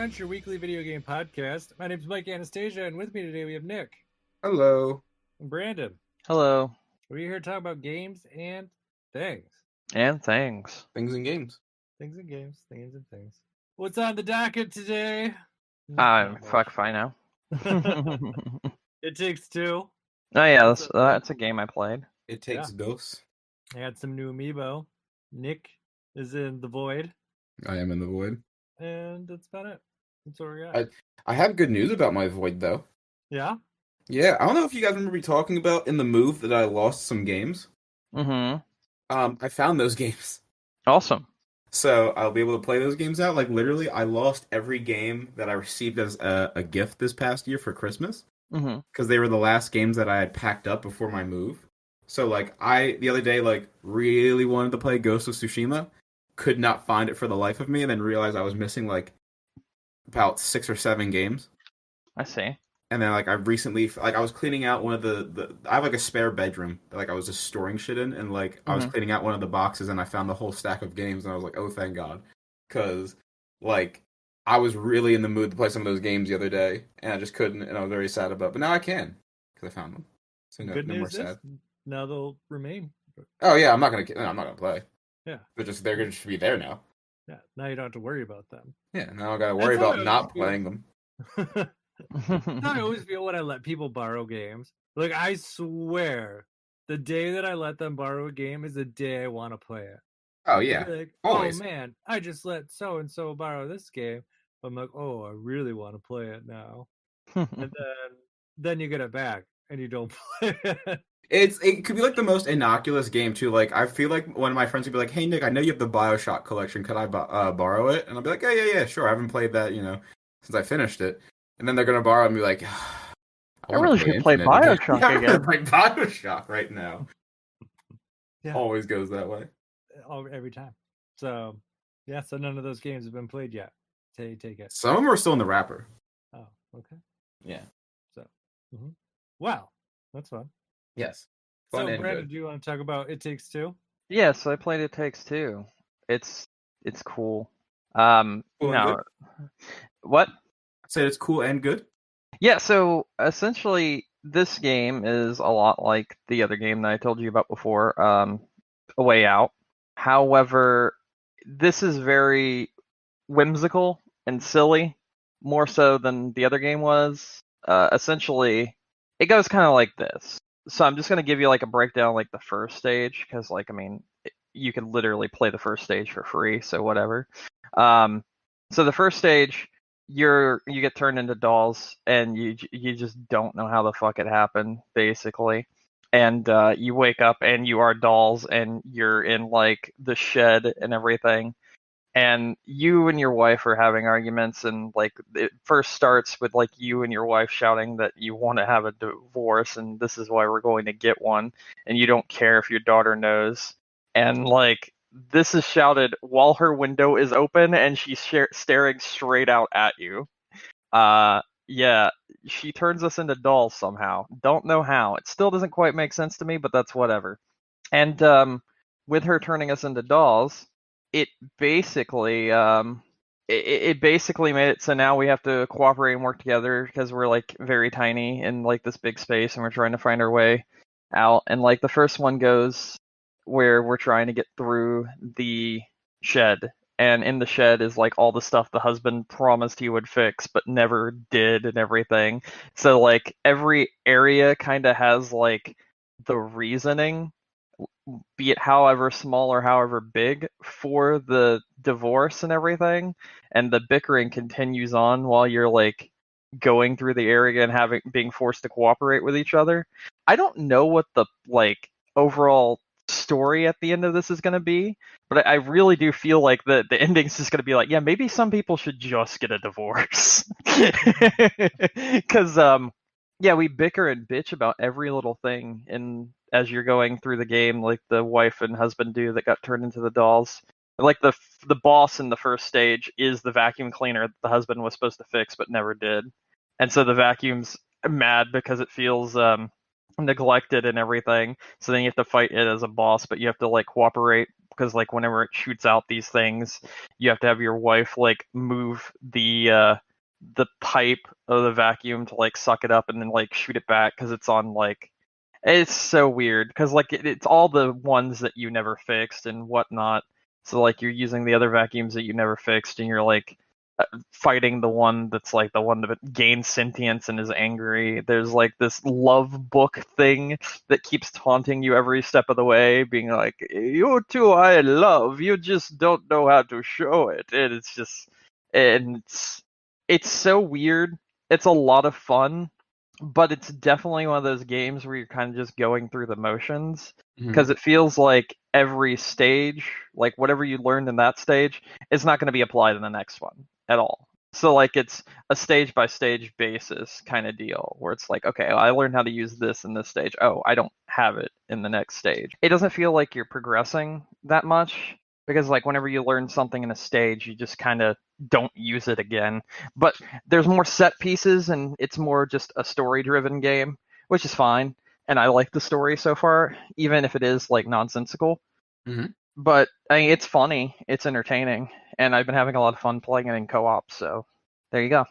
Crunch, your weekly video game podcast. My name is Mike Anastasia, and with me today we have Nick. Hello. And Brandon. Hello. We're here to talk about games and things. And things. Things and games. Things and games, things and things. What's on the docket today? Fuck, fine now. It Takes Two. Oh yeah, that's a game I played. It takes dos. I had some new Amiibo. Nick is in the void. I am in the void. And that's about it. That's what we got. I have good news about my void, though. Yeah? Yeah, I don't know if you guys remember me talking about in the move that I lost some games. Mm-hmm. I found those games. Awesome. So I'll be able to play those games out. Like, literally, I lost every game that I received as a gift this past year for Christmas. Mm-hmm. Because they were the last games that I had packed up before my move. So, like, the other day, like, really wanted to play Ghost of Tsushima. Could not find it for the life of me, and then realized I was missing, like, about 6 or 7 games. I see. And then, like, I recently, like, I was cleaning out one of the I have, like, a spare bedroom that, like, I was just storing shit in, and, like, I was cleaning out one of the boxes, and I found the whole stack of games, and I was like, oh, thank God. Because, like, I was really in the mood to play some of those games the other day, and I just couldn't, and I was very sad about it. But now I can, because I found them. So no, Good no news more sad. is, now they'll remain. Oh, yeah, I'm not gonna play. Yeah. But they're gonna just be there now. Yeah, now you don't have to worry about them. Yeah, now I gotta worry about not playing them. I always feel when I let people borrow games. Like, I swear, the day that I let them borrow a game is the day I want to play it. Oh, yeah. Like, always. Oh, man, I just let so-and-so borrow this game. I'm like, oh, I really want to play it now. And then you get it back, and you don't play it. It could be like the most innocuous game too. Like, I feel like one of my friends would be like, "Hey Nick, I know you have the BioShock collection. Could I borrow it?" And I'll be like, yeah, sure. I haven't played that, since I finished it. And then they're gonna borrow it and be like, I really should play BioShock again. I'm gonna play BioShock right now. Yeah. Always goes that way. Every time. So, yeah. So none of those games have been played yet. Take it. Some of them are still in the wrapper. Oh, okay. Yeah. So, wow, that's fun. Yes. Fun so, Brandon, do you want to talk about It Takes Two? Yes, I played It Takes Two. It's cool. What? I said it's cool and good. Yeah. So essentially, this game is a lot like the other game that I told you about before, A Way Out. However, this is very whimsical and silly, more so than the other game was. Essentially, it goes kind of like this. So I'm just going to give you like a breakdown, like the first stage, because you can literally play the first stage for free, so whatever. So the first stage, you get turned into dolls, and you just don't know how the fuck it happened, basically. And you wake up and you are dolls, and you're in like the shed and everything. And you and your wife are having arguments, and like it first starts with like you and your wife shouting that you want to have a divorce, and this is why we're going to get one, and you don't care if your daughter knows. And like this is shouted while her window is open, and she's staring straight out at you. Yeah, she turns us into dolls somehow. Don't know how. It still doesn't quite make sense to me, but that's whatever. And with her turning us into dolls, it basically it basically made it so now we have to cooperate and work together because we're like very tiny in like this big space, and we're trying to find our way out. And like the first one goes where we're trying to get through the shed, and in the shed is like all the stuff the husband promised he would fix but never did and everything. So like every area kind of has like the reasoning, be it however small or however big, for the divorce and everything, and the bickering continues on while you're like going through the area and being forced to cooperate with each other. I don't know what the like overall story at the end of this is going to be, but I really do feel like the ending's just going to be like, yeah, maybe some people should just get a divorce. Because yeah, we bicker and bitch about every little thing as you're going through the game, like the wife and husband do that got turned into the dolls. Like the boss in the first stage is the vacuum cleaner the husband was supposed to fix but never did. And so the vacuum's mad because it feels neglected and everything. So then you have to fight it as a boss, but you have to like cooperate because like whenever it shoots out these things, you have to have your wife like move the pipe of the vacuum to like suck it up and then like shoot it back because it's on like it's so weird because like it's all the ones that you never fixed and whatnot. So like you're using the other vacuums that you never fixed and you're like fighting the one that's like the one that gains sentience and is angry. There's like this love book thing that keeps taunting you every step of the way, being like, "You two I love, you just don't know how to show it." And it's just, and it's so weird. It's a lot of fun, but it's definitely one of those games where you're kind of just going through the motions because it feels like every stage, like whatever you learned in that stage, is not going to be applied in the next one at all. So like it's a stage by stage basis kind of deal where it's like, okay, I learned how to use this in this stage. Oh, I don't have it in the next stage. It doesn't feel like you're progressing that much because like whenever you learn something in a stage, you just kind of don't use it again. But there's more set pieces and it's more just a story driven game, which is fine. And I like the story so far, even if it is like nonsensical. But I mean, it's funny, it's entertaining, and I've been having a lot of fun playing it in co-op. So there you go.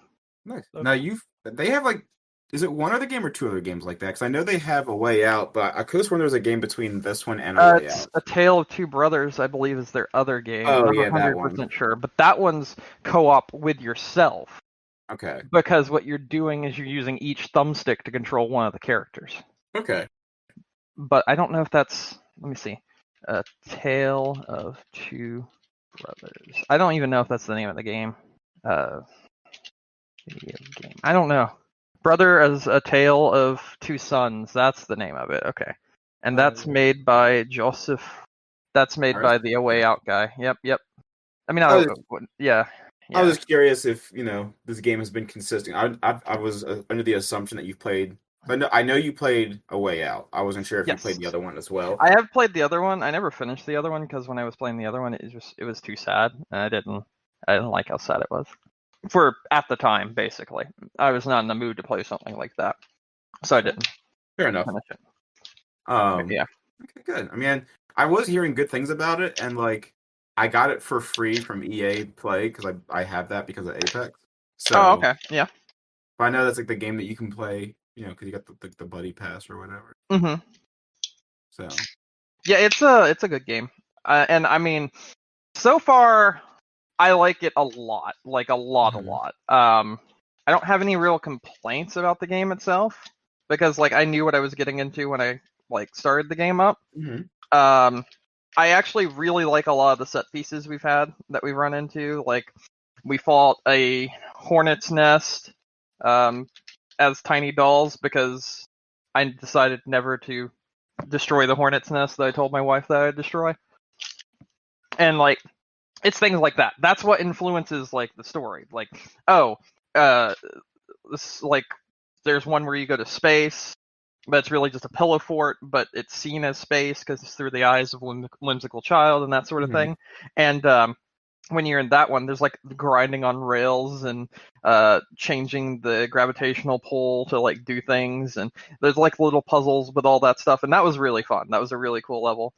Nice. Now they have like, is it one other game or two other games like that? Because I know they have A Way Out, but I could have sworn there was a game between this one and A Way It's Out. A Tale of Two Brothers, I believe, is their other game. Oh, I'm yeah, not that 100% one. sure, but that one's co-op with yourself. Okay. Because what you're doing is you're using each thumbstick to control one of the characters. Okay. But I don't know if that's. Let me see. A Tale of Two Brothers. I don't even know if that's the name of the game. Video game. I don't know. Brother as A Tale of Two Sons. That's the name of it. Okay. And that's made by Joseph. That's made by the A Way Out guy. Yep. I mean, yeah. I was just curious if this game has been consistent. I was under the assumption that you've played. But I know you played A Way Out. I wasn't sure if you played the other one as well. I have played the other one. I never finished the other one because when I was playing the other one, it was too sad, and I didn't like how sad it was. For at the time, basically, I was not in the mood to play something like that, so I didn't. Fair enough. Finish it. Yeah. Okay, good. I mean, I was hearing good things about it, and like I got it for free from EA Play because I have that because of Apex. So, okay, yeah. But I know that's like the game that you can play. Because you got the buddy pass or whatever. So. Yeah, it's a good game, and I mean, so far, I like it a lot, like a lot. I don't have any real complaints about the game itself because like I knew what I was getting into when I like started the game up. I actually really like a lot of the set pieces we've run into. Like we fought a hornet's nest. As tiny dolls because I decided never to destroy the hornet's nest that I told my wife that I'd destroy. And like it's things like that. That's what influences like the story. Like, this like there's one where you go to space, but it's really just a pillow fort, but it's seen as space because it's through the eyes of a whimsical child and that sort of thing. And when you're in that one, there's like grinding on rails and changing the gravitational pull to like do things, and there's like little puzzles with all that stuff, and that was really fun. That was a really cool level.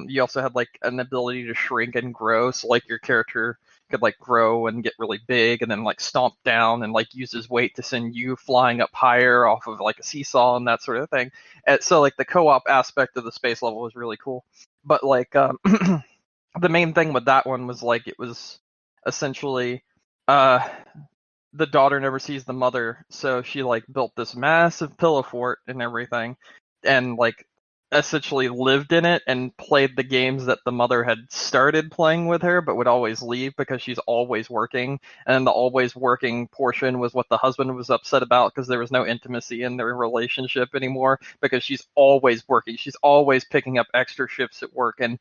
You also had like an ability to shrink and grow, so like your character could like grow and get really big and then like stomp down and like use his weight to send you flying up higher off of like a seesaw and that sort of thing. And so like the co-op aspect of the space level was really cool. But like the main thing with that one was like it was essentially the daughter never sees the mother, so she like built this massive pillow fort and everything, and like essentially lived in it and played the games that the mother had started playing with her but would always leave because she's always working, and the always working portion was what the husband was upset about because there was no intimacy in their relationship anymore because she's always working, she's always picking up extra shifts at work, and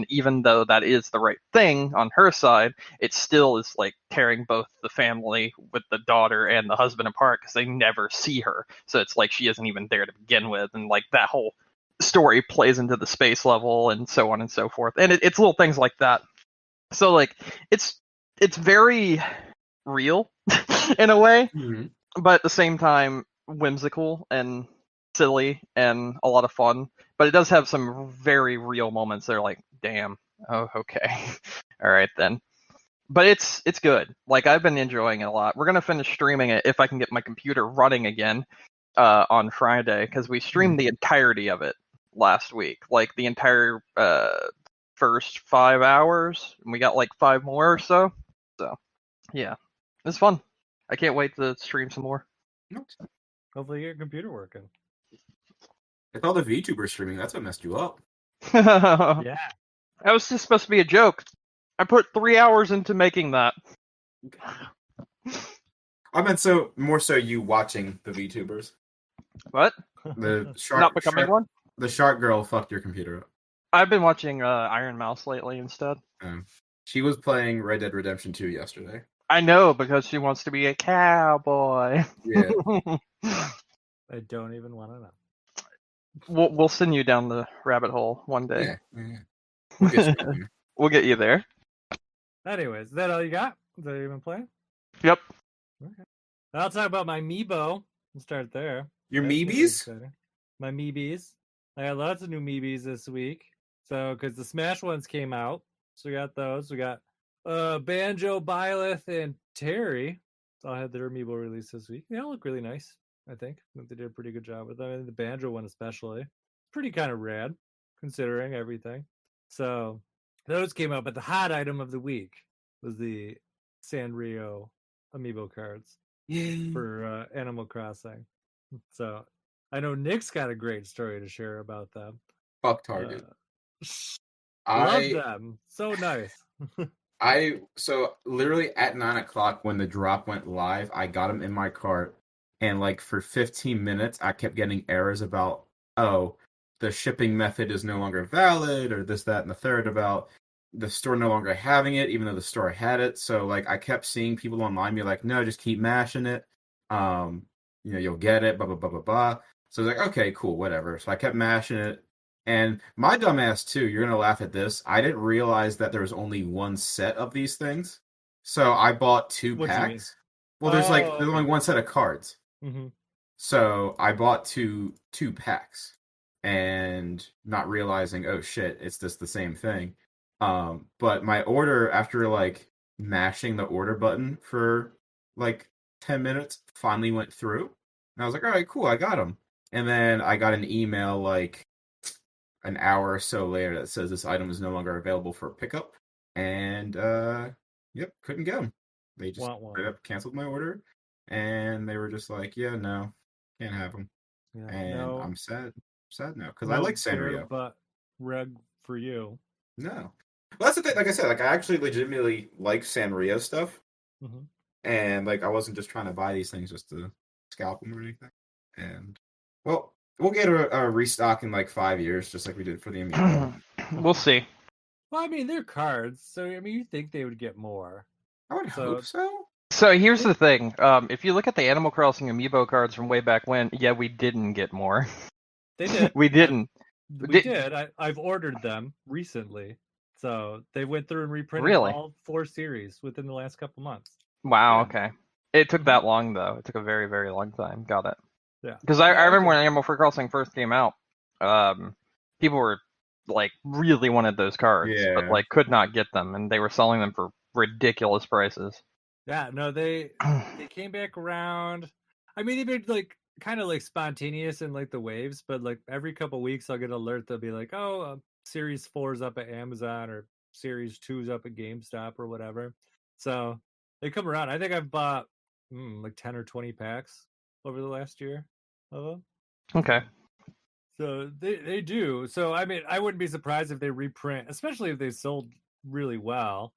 even though that is the right thing on her side, it still is like tearing both the family with the daughter and the husband apart because they never see her, so it's like she isn't even there to begin with, and like that whole story plays into the space level and so on and so forth, and it's little things like that. So like it's very real in a way, but at the same time whimsical and silly and a lot of fun. But it does have some very real moments that are like, damn, Oh, okay. All right then. But it's good. Like, I've been enjoying it a lot. We're gonna finish streaming it if I can get my computer running again on Friday, because we streamed the entirety of it last week, like the entire first 5 hours, and we got like 5 more or so. So yeah, it's fun. I can't wait to stream some more. Hopefully, you get your computer working. If all the VTubers streaming, that's what messed you up. Yeah. That was just supposed to be a joke. I put 3 hours into making that. I meant more so you watching the VTubers. What? The shark, Not becoming one? The shark girl fucked your computer up. I've been watching Iron Mouse lately instead. She was playing Red Dead Redemption 2 yesterday. I know, because she wants to be a cowboy. Yeah. I don't even want to know. We'll send you down the rabbit hole one day. Yeah. We'll get you down there. We'll get you there. Anyways, is that all you got? Is that you been playing? Yep. Okay. I'll talk about my Amiibo. We'll start there. Your That's Meebies? pretty exciting. My Meebies. I got lots of new Meebies this week. So, because the Smash ones came out. So we got those. We got Banjo, Byleth, and Terry. So I had their Amiibo release this week. They all look really nice, I think. They did a pretty good job with them. And the Banjo one especially. Pretty kind of rad, considering everything. So those came out. But the hot item of the week was the Sanrio Amiibo cards for Animal Crossing. So I know Nick's got a great story to share about them. Fuck Target. Love them. So nice. So literally at 9:00 when the drop went live, I got them in my cart, and like for 15 minutes I kept getting errors about, the shipping method is no longer valid, or this, that, and the third, about the store no longer having it, even though the store had it. So like I kept seeing people online be like, no, just keep mashing it. You'll get it, blah blah blah blah blah. So I was like, okay, cool, whatever. So I kept mashing it. And my dumbass too, you're gonna laugh at this. I didn't realize that there was only one set of these things. So I bought 2 packs. Well, there's only one set of cards. Mm-hmm. So I bought two packs, and not realizing, oh shit, it's just the same thing. But my order, after like mashing the order button for like 10 minutes, finally went through. And I was like, all right, cool, I got them. And then I got an email like an hour or so later that says this item is no longer available for pickup. And couldn't get them. They just straight up canceled my order, and they were just like, yeah, no, can't have them. Yeah, and no. I'm sad now because I like Sanrio. But reg for you. No, well, that's the thing. Like I said, like I actually legitimately like Sanrio stuff, and like I wasn't just trying to buy these things just to scalp them or anything. And well, we'll get a restock in like 5 years, just like we did for the Amiibo. We'll see. Well, I mean, they're cards, so I mean, you think they would get more? I would hope so. So here's the thing: if you look at the Animal Crossing Amiibo cards from way back when, yeah, we didn't get more. They did. We didn't. We did. I've ordered them recently, so they went through and reprinted all 4 series within the last couple months. Wow. Yeah. Okay. It took that long, though. It took a very, very long time. Got it. Yeah. Because I remember when Animal Crossing first came out, people were like really wanted those cards, but like could not get them, and they were selling them for ridiculous prices. Yeah. No, they came back around. I mean, they've been like kind of like spontaneous in like the waves, but like every couple weeks I'll get an alert. They'll be like, Series 4's up at Amazon, or Series 2's up at GameStop, or whatever. So they come around. I think I've bought like 10 or 20 packs over the last year of them. Okay. So they do. So I mean, I wouldn't be surprised if they reprint, especially if they sold really well.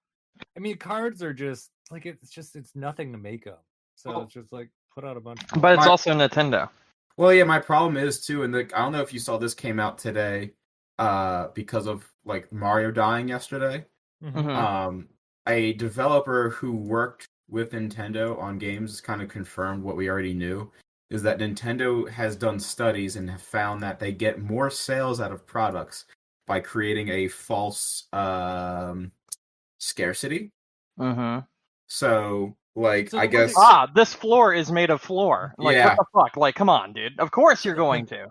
I mean, cards are just like it's nothing to make them. So it's just like put out a bunch. But it's also Nintendo. Well, yeah, my problem is too, and I don't know if you saw this came out today, because of like Mario dying yesterday. Mm-hmm. A developer who worked with Nintendo on games kind of confirmed what we already knew, is that Nintendo has done studies and have found that they get more sales out of products by creating a false scarcity. Mm-hmm. So, like, I guess... this floor is made of floor. Like, what the fuck? Like, come on, dude. Of course you're going to.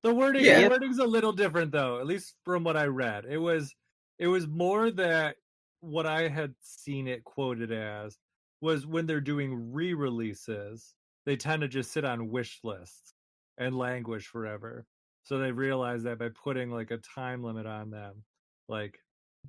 The wording's a little different, though, at least from what I read. It was, It was more that what I had seen it quoted as was when they're doing re-releases, they tend to just sit on wish lists and languish forever. So they realized that by putting like a time limit on them, like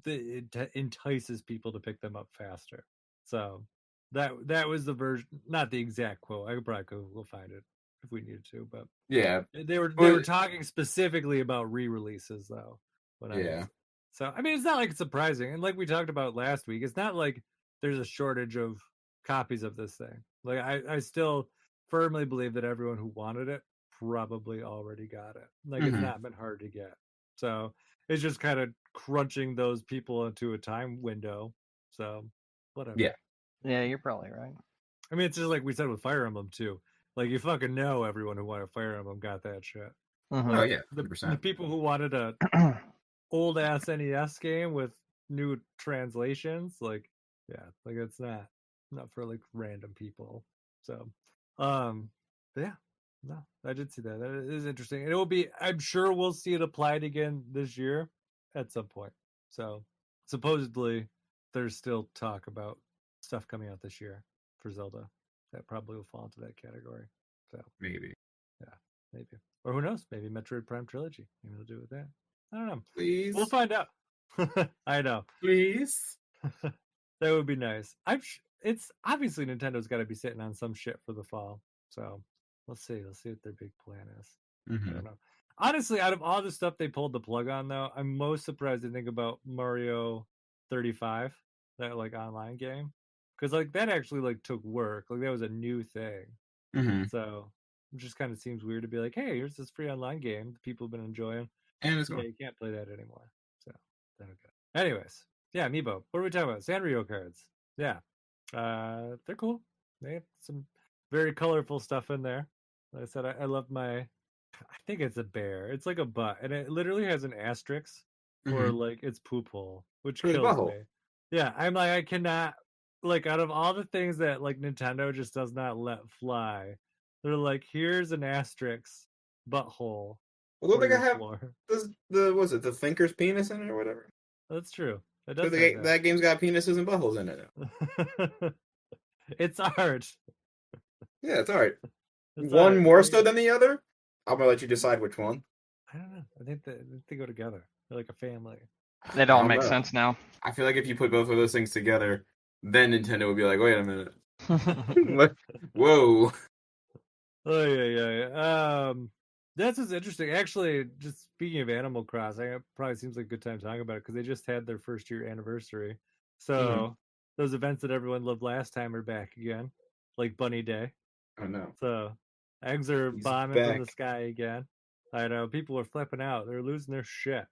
it entices people to pick them up faster. So that was the version, not the exact quote. I could probably go find it if we needed to, but Yeah, they were talking specifically about re-releases though. Yeah. So I mean, it's not like it's surprising, and like we talked about last week, it's not like there's a shortage of copies of this thing. Like I still firmly believe that everyone who wanted it probably already got it. Like it's Mhm. not been hard to get. So it's just kind of crunching those people into a time window. So whatever. Yeah. Yeah, you're probably right. I mean, it's just like we said with Fire Emblem too. Like you fucking know everyone who wanted Fire Emblem got that shit. Mhm. Oh Like yeah, the 100%. people who wanted a old ass NES game with new translations, like yeah, like it's not for like random people. So but yeah, no, I did see that. That is interesting. And it will be, I'm sure we'll see it applied again this year at some point. So supposedly there's still talk about stuff coming out this year for Zelda that probably will fall into that category. So Maybe. yeah, maybe. Or who knows? Maybe Metroid Prime Trilogy. Maybe they'll do it with that. I don't know. Please. We'll find out. I know. Please. That would be nice. It's obviously Nintendo's got to be sitting on some shit for the fall. So let's see. Let's see what their big plan is. I don't know. Honestly, out of all the stuff they pulled the plug on, though, I'm most surprised to think about Mario 35, that like online game, because like that actually like took work. Like that was a new thing. Mhm. So it just kind of seems weird to be like, hey, here's this free online game that people have been enjoying. And it's Yeah, gone. you can't play that anymore. So, okay. Anyways, yeah, Amiibo. What are we talking about? Sanrio cards. Yeah, they're cool. They have some very colorful stuff in there. Like I said, I love my. I think it's a bear. It's like a butt, and it literally has an asterisk for Mhm. like its poop hole, which For his kills me. butthole. Yeah, I'm like, I cannot. Like, out of all the things that like Nintendo just does not let fly, they're like, here's an asterisk butthole Well, don't for think I your have floor. the thinker's penis in it or whatever? That's true. It So does have that game's got penises and buttholes in it. that. It's art. Yeah, it's alright. It's One art. more so than the other? I'm gonna let you decide which one. I don't know. I think they go together. They're like a family. It I all don't makes know. sense now. I feel like if you put both of those things together, then Nintendo would be like, wait a minute. What? Whoa. Oh yeah. That's what's interesting. Actually, just speaking of Animal Crossing, it probably seems like a good time to talk about it because they just had their first year anniversary. So those events that everyone loved last time are back again, like Bunny Day. Oh no. So eggs are He's bombing from the back. sky again. I know people are flipping out. They're losing their shit.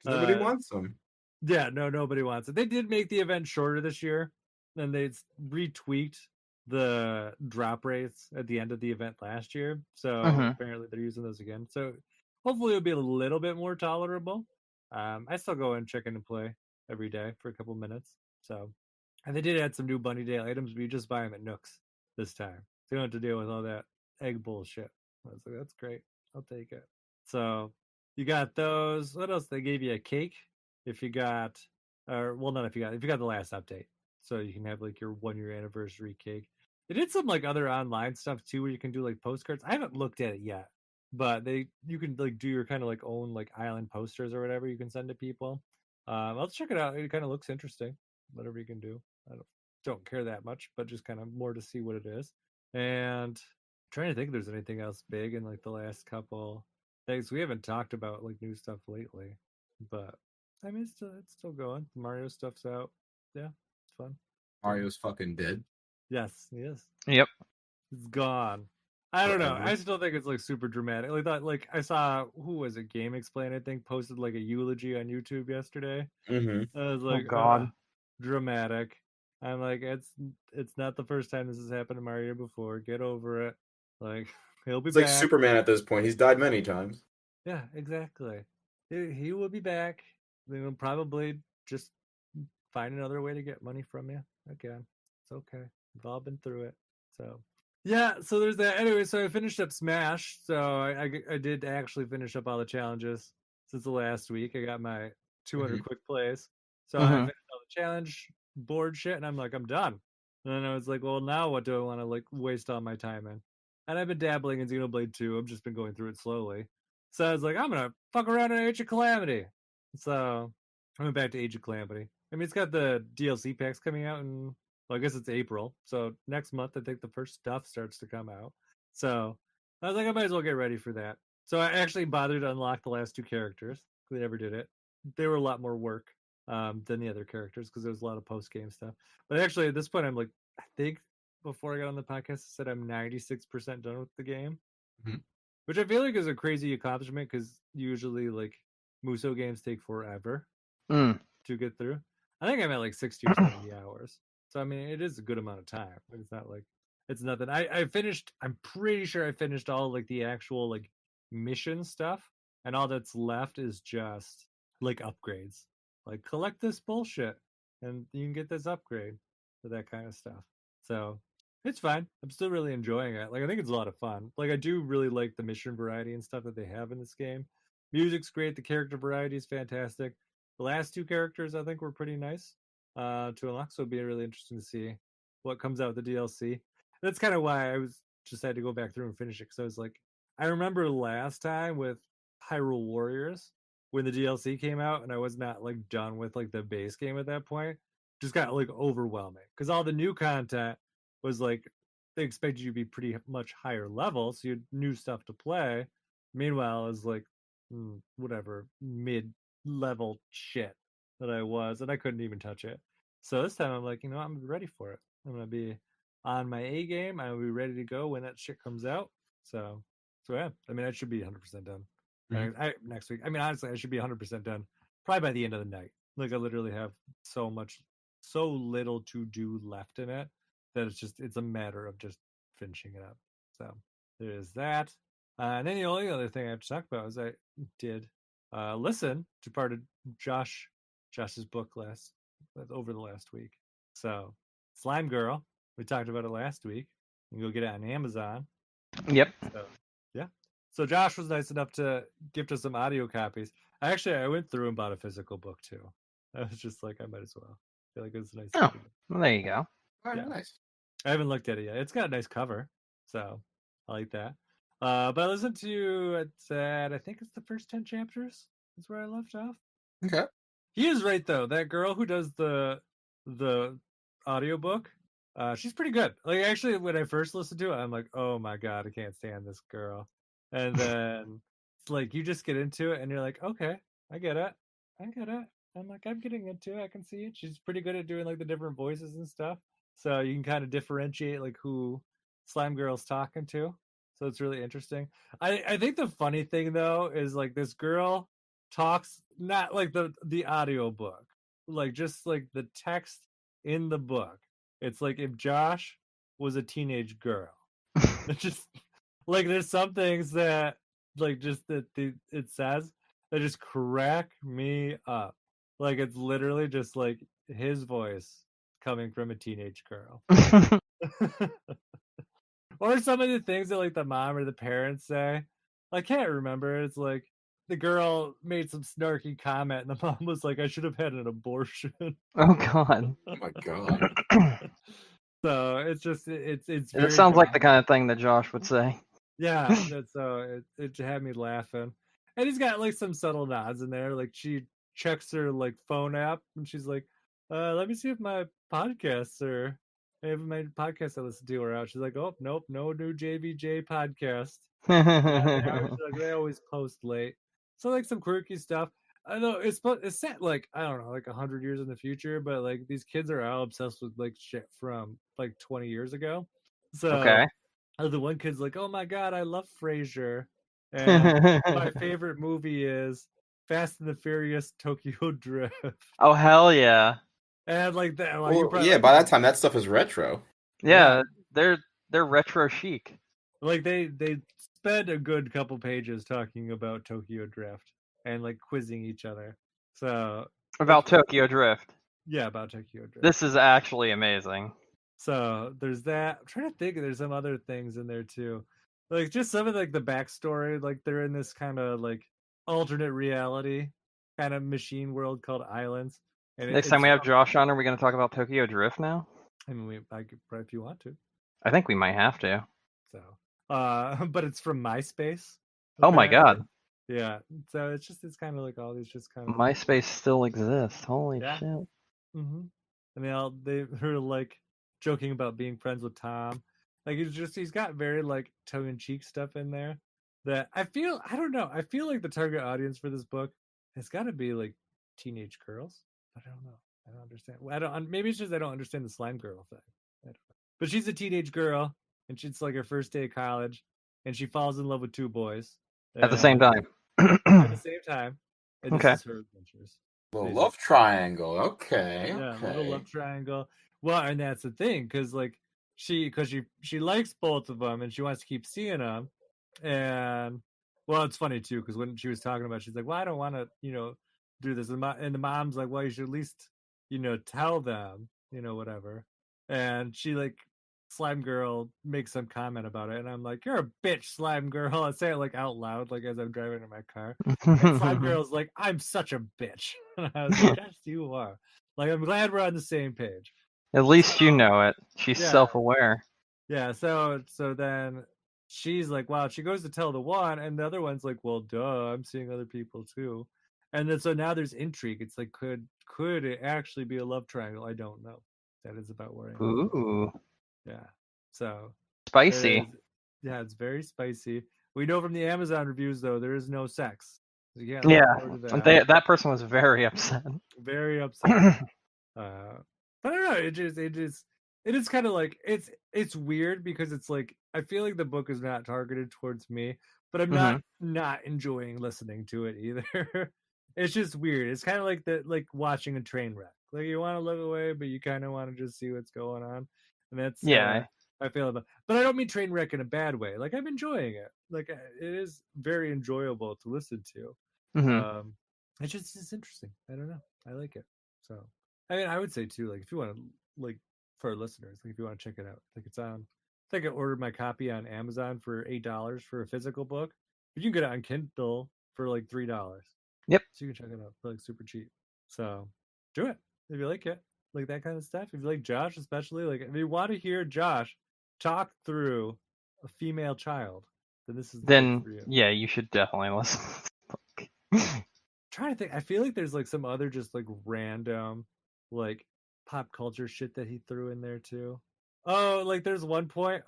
Nobody wants them. Yeah, no, nobody wants it. They did make the event shorter this year, and they retweaked the drop rates at the end of the event last year. So apparently they're using those again. So hopefully it'll be a little bit more tolerable. I still go and check in and play every day for a couple minutes. So, and they did add some new Bunny Day items, but you just buy them at Nooks this time. So you don't have to deal with all that egg bullshit. I was like, that's great. I'll take it. So you got those. What else? They gave you a cake if you got, or well, not if you got the last update. So you can have like your 1 year anniversary cake. They did some like other online stuff too, where you can do like postcards. I haven't looked at it yet, but you can like do your kind of like own like island posters or whatever you can send to people. I'll check it out. It kind of looks interesting. Whatever you can do. I don't care that much, but just kind of more to see what it is. And I'm trying to think if there's anything else big in like the last couple things. We haven't talked about like new stuff lately, but I mean it's still going. The Mario stuff's out. Yeah, it's fun. Mario's fucking dead. Yes, he is. Yep. It's gone. I don't know. Forever. I still think it's like super dramatic. Like that. Like I saw who was it? Game Explain, I think, posted like a eulogy on YouTube yesterday. Mm-hmm. I was like, God. dramatic. I'm like, it's not the first time this has happened to Mario before. Get over it. Like he'll be It's back. like Superman at this point. He's died many times. Yeah, exactly. He will be back. They'll probably just find another way to get money from you again. It's okay. We've all been through it. So yeah, so there's that. Anyway, so I finished up Smash. So I did actually finish up all the challenges since the last week. I got my 200 quick plays. So I Mhm. finished all the challenge board shit, and I'm like, I'm done. And then I was like, well, now what do I want to like waste all my time in? And I've been dabbling in Xenoblade 2. I've just been going through it slowly. So I was like, I'm gonna fuck around in Age of Calamity. So I went back to Age of Calamity. I mean, it's got the DLC packs coming out in, well, I guess it's April. So next month, I think the first stuff starts to come out. So I was like, I might as well get ready for that. So I actually bothered to unlock the last two characters. We never did it. They were a lot more work than the other characters because there was a lot of post game stuff. But actually, at this point, I'm like, I think before I got on the podcast, I said I'm 96% done with the game, which I feel like is a crazy accomplishment because usually like Muso games take forever Mm. to get through. I think I'm at like 60 or 70 hours. So I mean, it is a good amount of time. Like, it's not like it's nothing. I finished. I'm pretty sure I finished all like the actual like mission stuff, and all that's left is just like upgrades. Like collect this bullshit, and you can get this upgrade for that kind of stuff. So it's fine. I'm still really enjoying it. Like I think it's a lot of fun. Like I do really like the mission variety and stuff that they have in this game. Music's great. The character variety is fantastic. The last two characters I think were pretty nice to unlock, so it'd be really interesting to see what comes out with the DLC. That's kind of why I was just had to go back through and finish it because I was like, I remember last time with Hyrule Warriors when the DLC came out and I was not like done with like the base game at that point. Just got like overwhelming because all the new content was like they expected you to be pretty much higher level, so you had new stuff to play. Meanwhile, it's like whatever mid-level shit that I was, and I couldn't even touch it. So this time I'm like, I'm ready for it. I'm gonna be on my A game. I'll be ready to go when that shit comes out. So yeah. I mean, I should be 100% done next week. I mean, honestly, I should be 100% done probably by the end of the night. Like I literally have so little to do left in it that it's a matter of just finishing it up. So there is that. And then the only other thing I have to talk about is I did listen to part of Josh's book over the last week. So Slime Girl, we talked about it last week. You can go get it on Amazon. Yep. So, yeah. So Josh was nice enough to gift us some audio copies. I went through and bought a physical book too. I was just like, I might as well. I feel like it's nice. Oh, well, there you go. All right, nice. I haven't looked at it yet. It's got a nice cover, so I like that. But I listened to it. I think it's the first 10 chapters. Is where I left off. Okay. He is right though. That girl who does the audiobook, she's pretty good. Like actually, when I first listened to it, I'm like, oh my god, I can't stand this girl. And then it's like you just get into it, and you're like, okay, I get it. I'm like, I'm getting into it. I can see it. She's pretty good at doing like the different voices and stuff. So you can kind of differentiate like who Slime Girl's talking to. So it's really interesting. I think the funny thing though is like this girl talks not like the audio book, like just like the text in the book. It's like if Josh was a teenage girl. It's just like there's some things that like just that it says that just crack me up. Like it's literally just like his voice coming from a teenage girl. Or some of the things that like the mom or the parents say. I can't remember. It's like the girl made some snarky comment and the mom was like, I should have had an abortion. Oh god. Oh my god. So it's just it's It sounds like the kind of thing that Josh would say. Yeah, so it had me laughing. And he's got like some subtle nods in there. Like she checks her like phone app and she's like, let me see if my podcasts are if my podcast I listen to are out. She's like, oh nope, no new JVJ podcast. They always post late. So like some quirky stuff. I know it's set like I don't know, like 100 years in the future, but like these kids are all obsessed with like shit from like 20 years ago. So Okay. the one kid's like, "Oh my god, I love Frasier," and my favorite movie is Fast and the Furious Tokyo Drift. Oh hell yeah! And like that, like, Well, yeah, by that time that stuff is retro. Yeah, they're retro chic. Like they spend a good couple pages talking about Tokyo Drift and like quizzing each other. So about Tokyo Drift. Yeah, about Tokyo Drift. This is actually amazing. So there's that. I'm trying to think. There's some other things in there too, like just some of like the backstory. Like they're in this kind of like alternate reality kind of machine world called Islands. And Next time we have Josh on, are we going to talk about Tokyo Drift now? I mean, I could, if you want to. I think we might have to. So, but it's from MySpace. Oh my god. Yeah. So it's kind of like all these just kind of. MySpace still exists. Holy shit. Mm-hmm. And they're like joking about being friends with Tom. Like he's got very like tongue-in-cheek stuff in there that I don't know. I feel like the target audience for this book has got to be like teenage girls. I don't know. I don't understand. Maybe it's just I don't understand the slime girl thing. I don't know. But she's a teenage girl, and it's like her first day of college, and she falls in love with two boys at the same time. At the same time. And this is her adventures. Little love triangle. Okay. Yeah, little love triangle. Well, and that's the thing, because like she likes both of them, and she wants to keep seeing them. And well, it's funny too, because when she was talking about it, she's like, well, I don't want to, do this. And the mom's like, well, you should at least, tell them, whatever. And she like, Slime Girl makes some comment about it, and I'm like, you're a bitch, Slime Girl. I say it like out loud, like as I'm driving in my car. And Slime Girl's like, I'm such a bitch. And I was like, yes, you are. Like, I'm glad we're on the same page. At least you know it. She's self-aware. Yeah, so then she's like, wow, she goes to tell the one, and the other one's like, well, duh, I'm seeing other people too. And then so now there's intrigue. It's like, could it actually be a love triangle? I don't know. That is about where I am. Ooh. Yeah. So spicy. Yeah, it's very spicy. We know from the Amazon reviews though, there is no sex. Yeah. That person was very upset. Very upset. But I don't know. It is kind of like it's weird because it's like I feel like the book is not targeted towards me, but I'm not enjoying listening to it either. It's just weird. It's kind of like watching a train wreck. Like you want to look away, but you kind of want to just see what's going on. And that's I feel about. But I don't mean train wreck in a bad way. Like I'm enjoying it. Like it is very enjoyable to listen to. It's interesting. I don't know. I like it. So I mean, I would say too, like if you want to, like for our listeners, like if you want to check it out, like it's on. I think I ordered my copy on Amazon for $8 for a physical book, but you can get it on Kindle for like $3. Yep. So you can check it out for like super cheap. So do it if you like it, like that kind of stuff. If you like Josh, especially, like if you want to hear Josh talk through a female child, then this is the book for you. Yeah, you should definitely listen to this book. Trying to think, I feel like there's like some other just like random like pop culture shit that he threw in there too. Oh, like there's one point.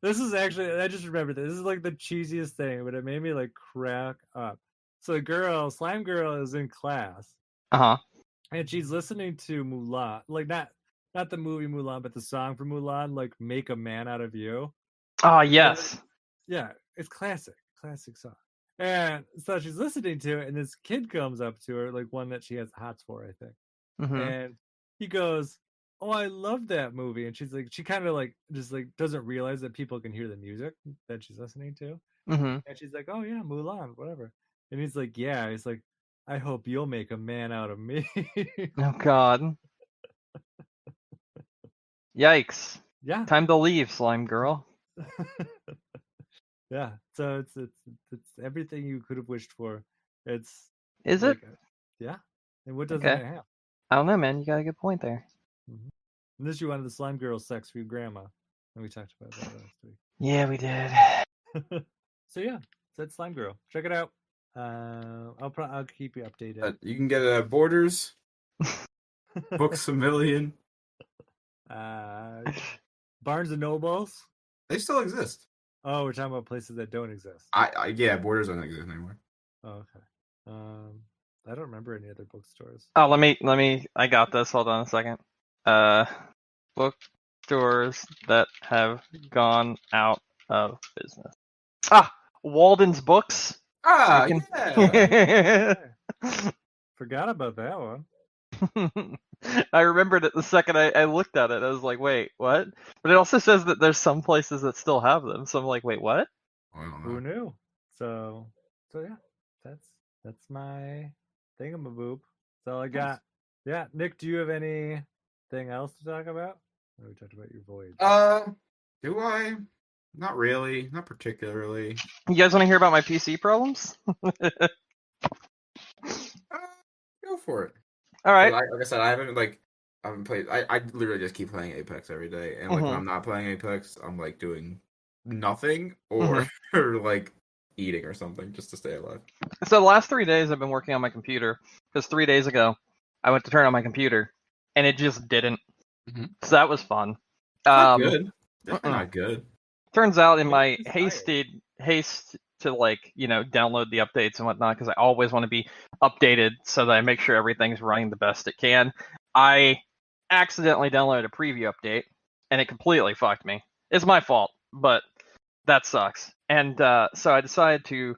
This is actually, I just remembered this is like the cheesiest thing, but it made me like crack up. So a Slime Girl is in class. And she's listening to Mulan, like not the movie Mulan, but the song from Mulan, like "Make a Man Out of You." Oh yes, yeah, it's classic song. And so she's listening to it, and this kid comes up to her, like one that she has hots for, I think. And he goes, "Oh, I love that movie." And she's like, she kind of like just like doesn't realize that people can hear the music that she's listening to. And she's like, "Oh yeah, Mulan, whatever." And he's like, "Yeah." He's like, I hope you'll make a man out of me. Oh God. Yikes. Yeah. Time to leave, Slime Girl. Yeah. So it's everything you could have wished for. Is it? Yeah. And what doesn't it have? I don't know, man. You got a good point there. Unless you wanted the Slime Girl sex for your grandma. And we talked about that last week. Yeah, we did. So yeah, that's Slime Girl. Check it out. I'll keep you updated. You can get it at Borders, Books A Million, Barnes and Nobles. They still exist. Oh, we're talking about places that don't exist. Yeah, Borders don't exist anymore. Oh, okay. I don't remember any other bookstores. Oh, let me. I got this. Hold on a second. Bookstores that have gone out of business. Walden's Books. Yeah. Forgot about that one. I remembered it the second I looked at it. I was like, wait, what? But it also says that there's some places that still have them. So I'm like, wait, what? Who knew? So yeah, that's my thingamaboob. That's all I got. Yeah, Nick, do you have anything else to talk about? We talked about your voyage. Do I? Not really. Not particularly. You guys want to hear about my PC problems? for it. All right. Like I said, I haven't played. I literally just keep playing Apex every day, and like when I'm not playing Apex, I'm like doing nothing or or like eating or something just to stay alive. So the last 3 days I've been working on my computer because 3 days ago I went to turn on my computer and it just didn't. So that was fun. Not good. Definitely not good. Turns out in my Inspired. haste to download the updates and whatnot, because I always want to be updated so that I make sure everything's running the best it can, I accidentally downloaded a preview update and it completely fucked me. It's my fault, but that sucks. And so I decided to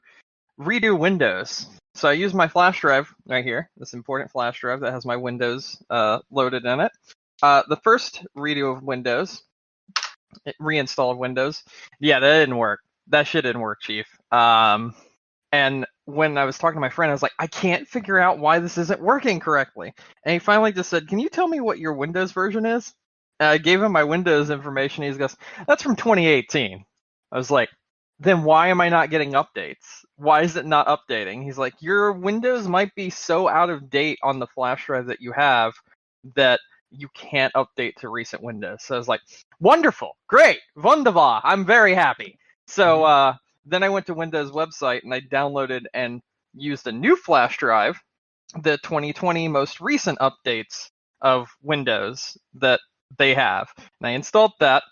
redo Windows. So I used my flash drive right here, this important flash drive that has my Windows loaded in it. The first redo of Windows, it reinstalled Windows. Yeah, that didn't work. That shit didn't work, Chief. And when I was talking to my friend, I was like, I can't figure out why this isn't working correctly. And he finally just said, can you tell me what your Windows version is? And I gave him my Windows information. He goes, that's from 2018. I was like, then why am I not getting updates? Why is it not updating? He's like, your Windows might be so out of date on the flash drive that you have that you can't update to recent Windows. So I was like, wonderful, great, wunderbar, I'm very happy. So then I went to Windows website and I downloaded and used a new flash drive, the 2020 most recent updates of Windows that they have. And I installed that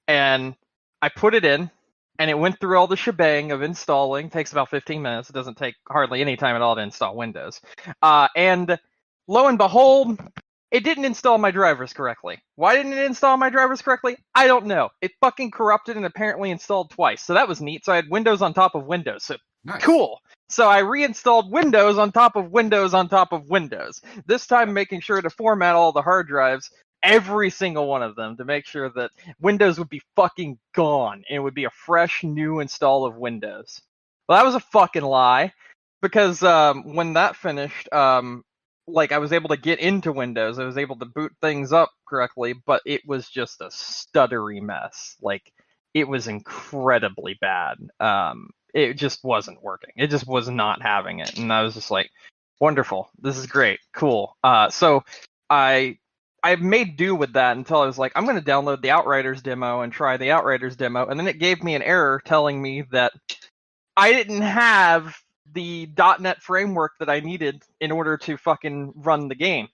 and I put it in and it went through all the shebang of installing. It takes about 15 minutes. It doesn't take hardly any time at all to install Windows. And lo and behold, it didn't install my drivers correctly. Why didn't it install my drivers correctly? I don't know. It fucking corrupted and apparently installed twice. So that was neat. So I had Windows on top of Windows. So Nice. Cool. So I reinstalled Windows on top of Windows on top of Windows. This time making sure to format all the hard drives, every single one of them, to make sure that Windows would be fucking gone. And it would be a fresh new install of Windows. Well, that was a fucking lie. Because when that finished, I was able to get into Windows. I was able to boot things up correctly, but it was just a stuttery mess. Like, it was incredibly bad. It just wasn't working. It just was not having it. And I was just like, wonderful. This is great. Cool. So I made do with that until I was like, I'm going to download the Outriders demo and try the Outriders demo. And then it gave me an error telling me that I didn't have the .NET framework that I needed in order to fucking run the game.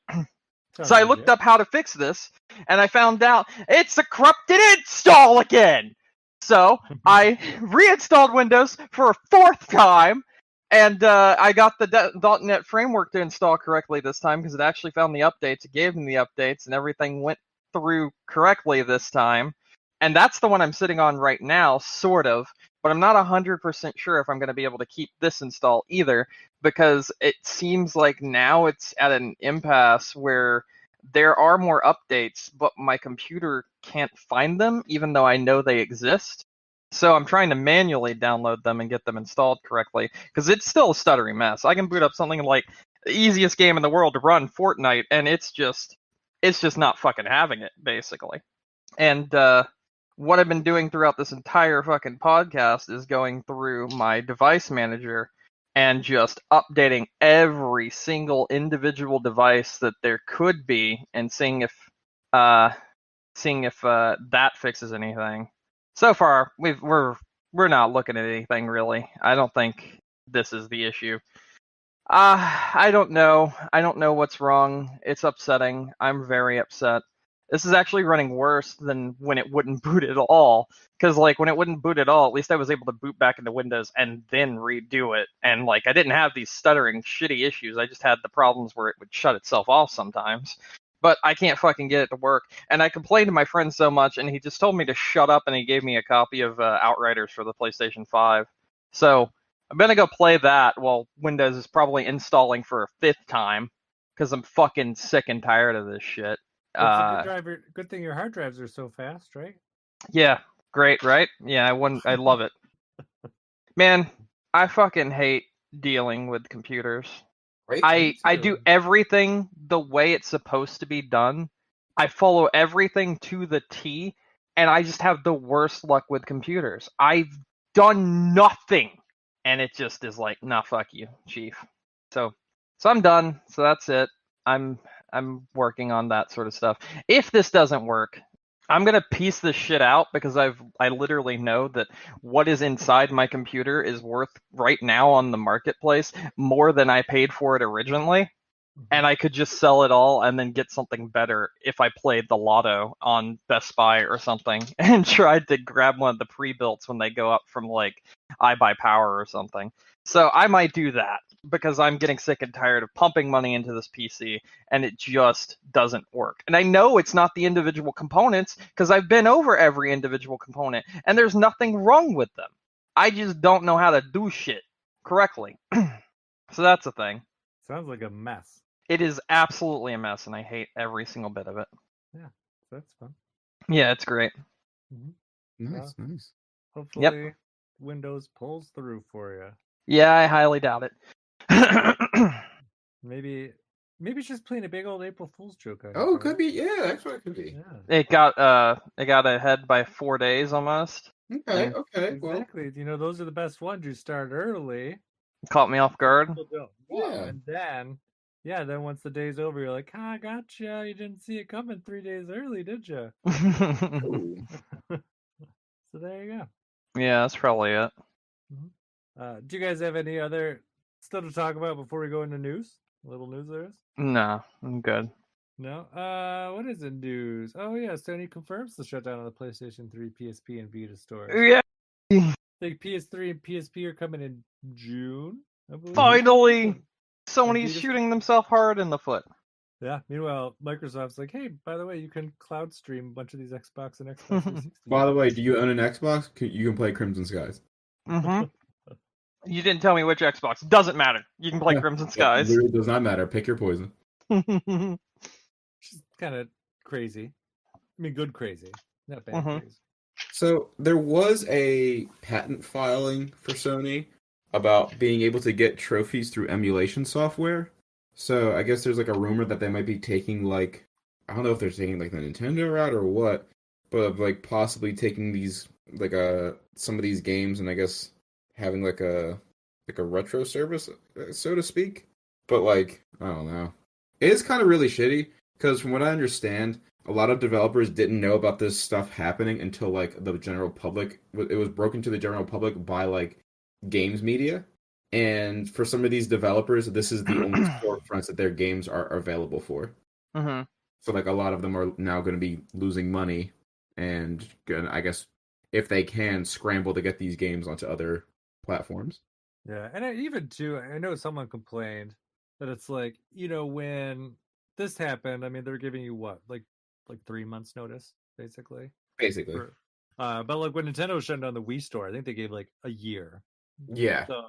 So I looked up how to fix this, and I found out it's a corrupted install again. So I reinstalled Windows for a fourth time, and I got the .NET framework to install correctly this time because it actually found the updates. It gave me the updates, and everything went through correctly this time. And that's the one I'm sitting on right now, sort of. But I'm not 100% sure if I'm going to be able to keep this install either, because it seems like now it's at an impasse where there are more updates, but my computer can't find them, even though I know they exist. So I'm trying to manually download them and get them installed correctly, because it's still a stuttery mess. I can boot up something like the easiest game in the world to run, Fortnite, and it's just not fucking having it, basically. And what I've been doing throughout this entire fucking podcast is going through my device manager and just updating every single individual device that there could be and seeing if that fixes anything. So far, we're not looking at anything really. I don't think this is the issue. I don't know. I don't know what's wrong. It's upsetting. I'm very upset. This is actually running worse than when it wouldn't boot at all. Because, when it wouldn't boot at all, at least I was able to boot back into Windows and then redo it. And, I didn't have these stuttering, shitty issues. I just had the problems where it would shut itself off sometimes. But I can't fucking get it to work. And I complained to my friend so much, and he just told me to shut up, and he gave me a copy of Outriders for the PlayStation 5. So I'm going to go play that while Windows is probably installing for a fifth time. Because I'm fucking sick and tired of this shit. It's a good driver. Good thing your hard drives are so fast, right? Yeah, great, right? Yeah, I love it. Man, I fucking hate dealing with computers. Right? I do everything the way it's supposed to be done. I follow everything to the T, and I just have the worst luck with computers. I've done nothing, and it just is like, nah, fuck you, chief. So I'm done. So that's it. I'm working on that sort of stuff. If this doesn't work, I'm gonna piece this shit out because I literally know that what is inside my computer is worth right now on the marketplace more than I paid for it originally. And I could just sell it all and then get something better if I played the lotto on Best Buy or something and tried to grab one of the pre-builts when they go up from like iBuyPower or something. So I might do that because I'm getting sick and tired of pumping money into this PC and it just doesn't work. And I know it's not the individual components because I've been over every individual component and there's nothing wrong with them. I just don't know how to do shit correctly. So that's the thing. Sounds like a mess. It is absolutely a mess, and I hate every single bit of it. Yeah, that's fun. Yeah, it's great. Mm-hmm. Nice. Hopefully, Windows pulls through for you. Yeah, I highly doubt it. Maybe it's just playing a big old April Fool's joke. Oh, it could be. Yeah, that's what it could be. Yeah. It got ahead by 4 days almost. Okay. Exactly. Well, Those are the best ones. You start early. Caught me off guard. Yeah. And then once the day's over, you're like, gotcha. You didn't see it coming 3 days early, did you? So there you go. Yeah, that's probably it. Mm-hmm. Do you guys have any other stuff to talk about before we go into news? Little news there is? No, I'm good. No? What is in news? Oh, yeah. Sony confirms the shutdown of the PlayStation 3, PSP, and Vita stores. Yeah. I think PS3 and PSP are coming in June, I believe. Finally! Sony's shooting themselves hard in the foot. Yeah. Meanwhile, Microsoft's like, hey, by the way, you can cloud stream a bunch of these Xbox and Xbox 360. By the way, do you own an Xbox? You can play Crimson Skies. Mm-hmm. You didn't tell me which Xbox. Doesn't matter. You can play Crimson Skies. It really does not matter. Pick your poison. Which is kind of crazy. I mean, good crazy. Not bad crazy. So there was a patent filing for Sony about being able to get trophies through emulation software. So I guess there's like a rumor that they might be taking like, I don't know if they're taking like the Nintendo route or what, but like possibly taking these like some of these games and I guess having like a retro service, so to speak. But like, I don't know. It is kind of really shitty because from what I understand, a lot of developers didn't know about this stuff happening until like the general public. It was broken to the general public by like games media. And for some of these developers, this is the only storefronts that their games are available for. Mm-hmm. So like a lot of them are now going to be losing money and gonna, I guess, if they can, scramble to get these games onto other platforms. Yeah, and even too, I know someone complained that it's like, when this happened, I mean, they're giving you what, like 3 months notice, basically. But like when Nintendo was shutting down the Wii store, I think they gave like a year. Yeah. So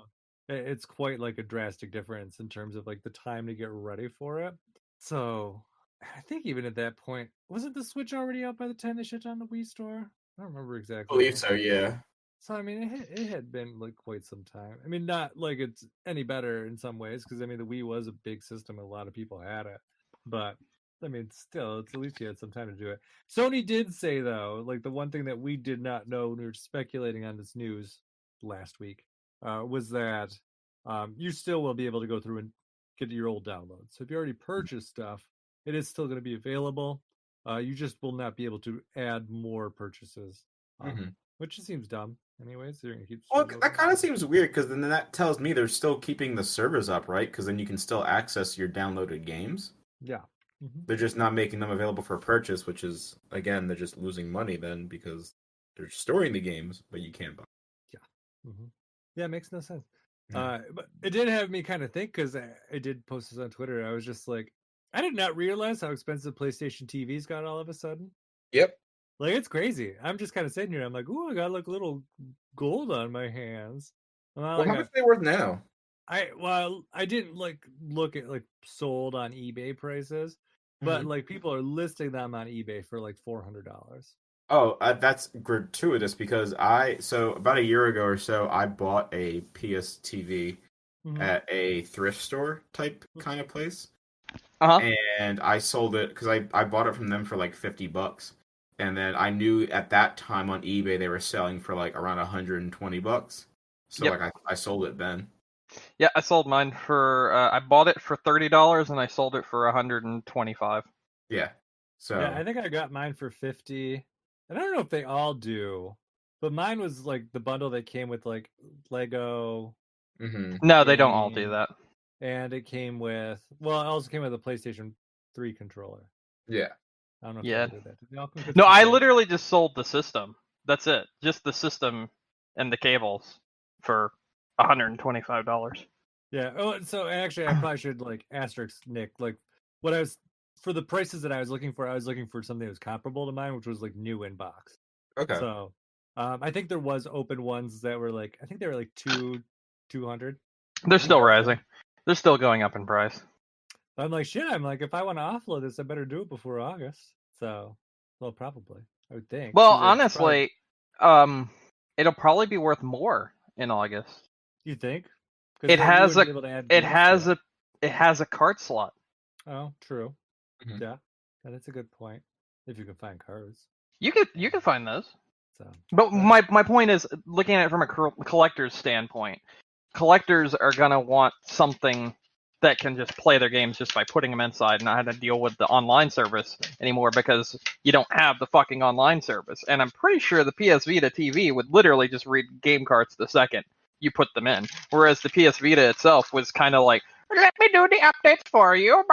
it's quite like a drastic difference in terms of like the time to get ready for it. So I think even at that point, wasn't the Switch already out by the time they shut down the Wii store? I don't remember exactly. I believe so, yeah. So, I mean, it had been like quite some time. I mean, not like it's any better in some ways, because I mean, the Wii was a big system and a lot of people had it. But, I mean, still, it's at least you had some time to do it. Sony did say, though, like the one thing that we did not know when we were speculating on this news last week was that you still will be able to go through and get your old downloads. So if you already purchased stuff, it is still going to be available. You just will not be able to add more purchases, which just seems dumb. Anyways, they're going to keep. Well, that kind of seems weird because then that tells me they're still keeping the servers up, right? Because then you can still access your downloaded games. Yeah. They're just not making them available for purchase, which is, again, they're just losing money then because they're storing the games, but you can't buy. Yeah. Yeah, it makes no sense. But it did have me kind of think, because I did post this on Twitter. I was just like, I did not realize how expensive PlayStation TVs got all of a sudden. Yep. Like, it's crazy. I'm just kind of sitting here. I'm like, ooh, I got like little gold on my hands. Well, how much are they worth now? I didn't like look at like sold on eBay prices, but like people are listing them on eBay for like $400. Oh, that's gratuitous because so about a year ago or so, I bought a PS TV at a thrift store type kind of place. And I sold it because I bought it from them for like $50. And then I knew at that time on eBay they were selling for like around $120. So like I sold it then. Yeah, I sold mine for. I bought it for $30 and I sold it for $125. Yeah. So Yeah, I think I got mine for 50. And I don't know if they all do, but mine was like the bundle that came with like Lego No, they don't all do game, that. and it came with it also came with a PlayStation 3 controller. yeah. I don't know if they Yeah. all did that. Did they all come with No, I controller? literally just sold the system. That's it. Just the system and the cables for $125. Yeah. Oh, so actually, I probably should like asterisk Nick. Like, what I was for the prices that I was looking for something that was comparable to mine, which was like new in box. Okay. So, I think there was open ones that were like I think they were like 200. They're still rising. They're still going up in price. But I'm like shit. I'm like if I want to offload this, I better do it before August. So, well, probably I would think. Well, See, that's honestly, it'll probably be worth more in August. you think? It has a be able to add it games has to it. it has a cart slot. Oh, true. Mhm. Yeah, that's a good point. If you can find cards. You can find those. So, But my point is, looking at it from a collector's standpoint, collectors are gonna want something that can just play their games just by putting them inside and not have to deal with the online service anymore because you don't have the fucking online service. And I'm pretty sure the PS Vita TV would literally just read game cards the second you put them in, whereas the PS Vita itself was kind of like, let me do the updates for you,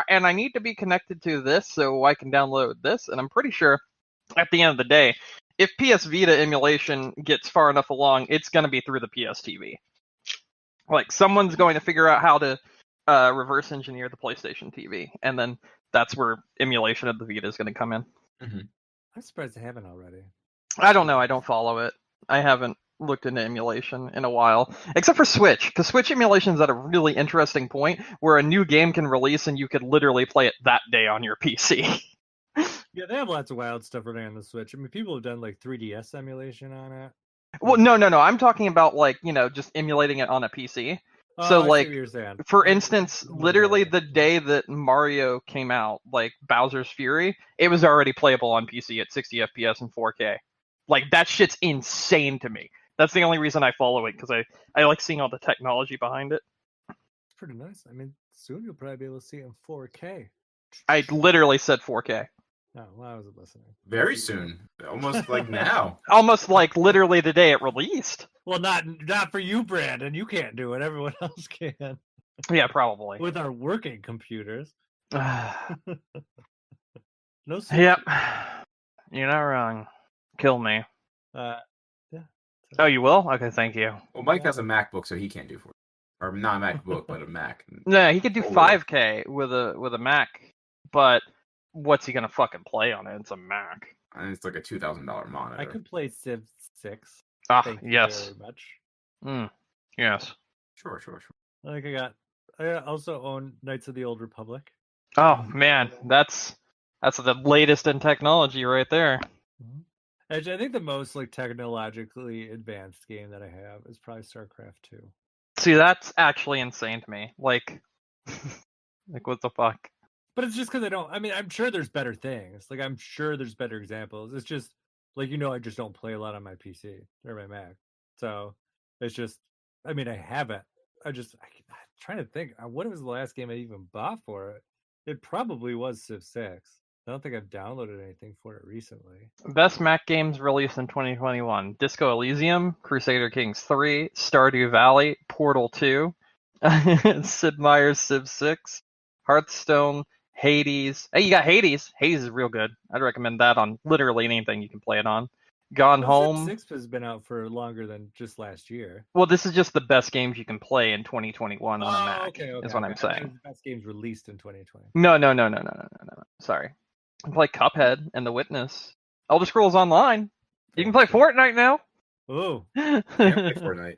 and I need to be connected to this so I can download this. And I'm pretty sure at the end of the day, if PS Vita emulation gets far enough along, it's going to be through the PS TV. Like, someone's going to figure out how to reverse engineer the PlayStation TV, and then that's where emulation of the Vita is going to come in. I'm surprised they haven't already. I don't know. I don't follow it. I haven't looked into emulation in a while, except for Switch, because Switch emulation is at a really interesting point where a new game can release and you could literally play it that day on your PC. Yeah, they have lots of wild stuff running on the Switch. I mean, people have done like 3DS emulation on it. Well, no. I'm talking about like, just emulating it on a PC. Oh, So I see like, what you're saying. for instance, literally the day that Mario came out, like Bowser's Fury, it was already playable on PC at 60 FPS and 4K. Like, that shit's insane to me. That's the only reason I follow it, because I like seeing all the technology behind it. It's pretty nice. I mean, soon you'll probably be able to see it in 4K. I literally said 4K. Oh, well, I wasn't listening. Very soon. Almost like now. Almost like literally the day it released. Well, not for you, Brandon. You can't do it. Everyone else can. Yeah, probably. With our working computers. No. Yep. You're not wrong. Kill me. Yeah. Oh, you will? Okay, thank you. Well, Mike has a MacBook, so he can't do 4K. Or not a MacBook, but a Mac. No, he could do 5K with a Mac, but what's he gonna fucking play on it? It's a Mac. And it's like a $2,000 monitor. I could play Civ 6. Ah, Thank yes. you very much. Yes. Sure. I think I also own Knights of the Old Republic. Oh man, that's the latest in technology right there. Mm-hmm. Actually, I think the most like technologically advanced game that I have is probably StarCraft 2. See, that's actually insane to me. Like what the fuck? But it's just because I'm sure there's better things. Like, I'm sure there's better examples. It's just, like, I just don't play a lot on my PC or my Mac. So, it's just, I have it. I'm trying to think. What was the last game I even bought for it? It probably was Civ 6. I don't think I've downloaded anything for it recently. Best Mac games released in 2021: Disco Elysium, Crusader Kings 3, Stardew Valley, Portal 2, Sid Meier's Civ 6, Hearthstone, Hades. Hey, you got Hades. Hades is real good. I'd recommend that on literally anything you can play it on. Gone Home. Civ 6 has been out for longer than just last year. Well, this is just the best games you can play in 2021 on a Mac. Okay, is what I'm saying. The best games released in 2020. No. Sorry. You can play Cuphead and The Witness. Elder Scrolls Online. You can play Fortnite now. Oh. Can't play Fortnite.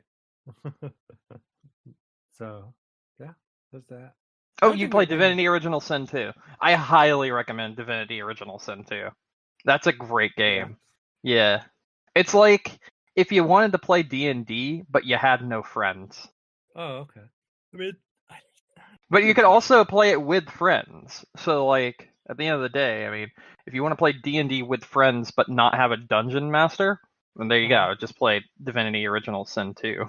So, yeah, there's that. Oh, you play Divinity Original Sin 2. I highly recommend Divinity Original Sin 2. That's a great game. Yeah. It's like if you wanted to play D&D, but you had no friends. Oh, okay. But you could also play it with friends. So, like, at the end of the day, if you want to play D&D with friends but not have a dungeon master, then there you go. Just play Divinity Original Sin 2.